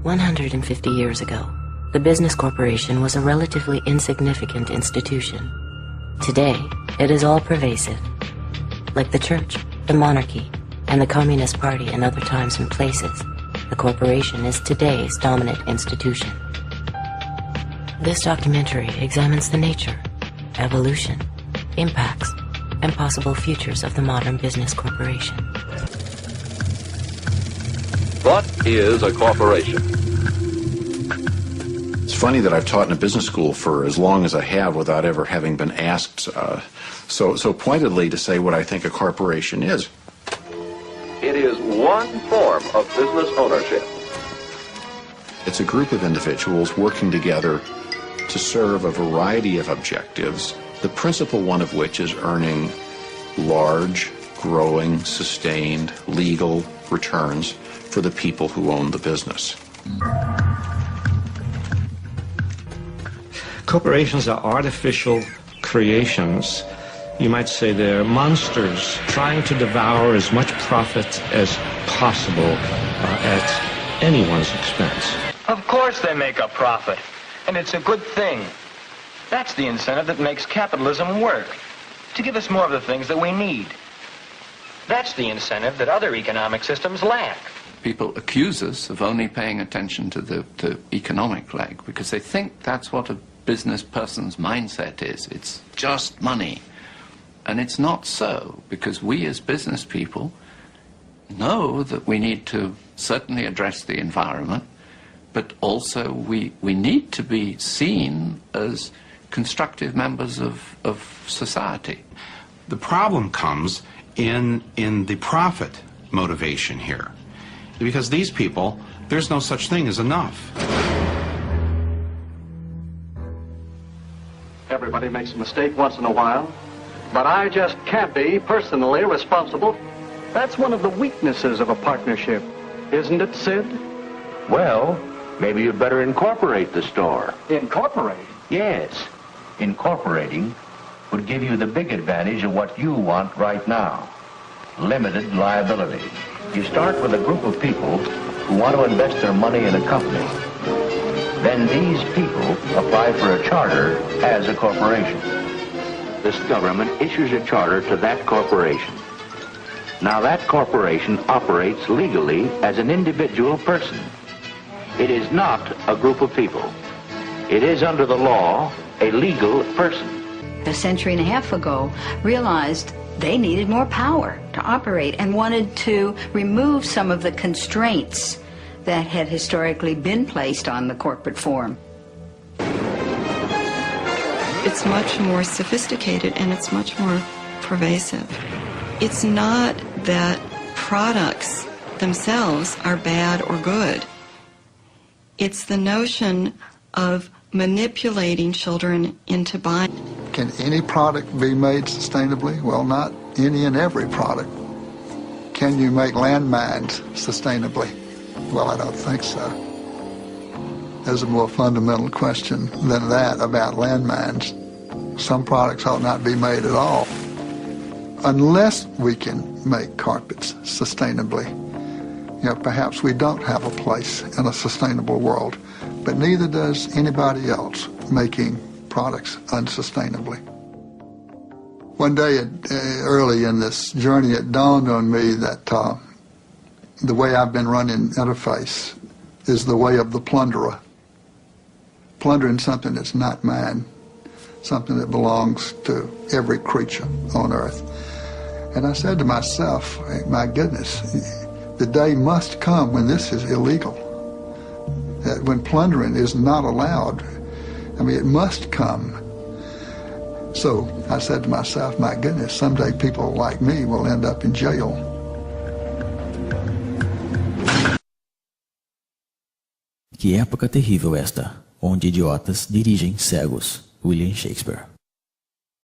150 years ago, the business corporation was a relatively insignificant institution. Today, it is all-pervasive. Like the church, the monarchy, and the Communist Party in other times and places, the corporation is today's dominant institution. This documentary examines the nature, evolution, impacts, and possible futures of the modern business corporation. What is a corporation? It's funny that I've taught in a business school for as long as I have without ever having been asked so pointedly to say what I think a corporation is. It is one form of business ownership. It's a group of individuals working together to serve a variety of objectives, the principal one of which is earning large, growing, sustained, legal returns for the people who own the business. Corporations are artificial creations. You might say they're monsters trying to devour as much profit as possible at anyone's expense. Of course they make a profit, and it's a good thing. That's the incentive that makes capitalism work, to give us more of the things that we need. That's the incentive that other economic systems lack. People accuse us of only paying attention to the economic leg because they think that's what a business person's mindset is. It's just money. And it's not so, because we as business people know that we need to certainly address the environment, but also we need to be seen as constructive members of society. The problem comes in the profit motivation here. Because these people, there's no such thing as enough. Everybody makes a mistake once in a while, but I just can't be personally responsible. That's one of the weaknesses of a partnership, isn't it, Sid? Well, maybe you'd better incorporate the store. Incorporate? Yes. Incorporating would give you the big advantage of what you want right now. Limited liability. You start with a group of people who want to invest their money in a company. Then these people apply for a charter as a corporation. This government issues a charter to that corporation. Now that corporation operates legally as an individual person. It is not a group of people. It is under the law a legal person. A century and a half ago realized they needed more power to operate and wanted to remove some of the constraints that had historically been placed on the corporate form. It's much more sophisticated and it's much more pervasive. It's not that products themselves are bad or good. It's the notion of manipulating children into buying. Can any product be made sustainably? Well, not any and every product. Can you make landmines sustainably? Well, I don't think so. There's a more fundamental question than that about landmines. Some products ought not be made at all. Unless we can make carpets sustainably, perhaps we don't have a place in a sustainable world, but neither does anybody else making products unsustainably. One day, early in this journey, it dawned on me that the way I've been running Interface is the way of the plunderer. Plundering something that's not mine, something that belongs to every creature on earth. And I said to myself, my goodness, the day must come when this is illegal. That when plundering is not allowed, it must come. So I said to myself, my goodness, someday people like me will end up in jail. Que época terrível esta, onde idiotas dirigem cegos. William Shakespeare.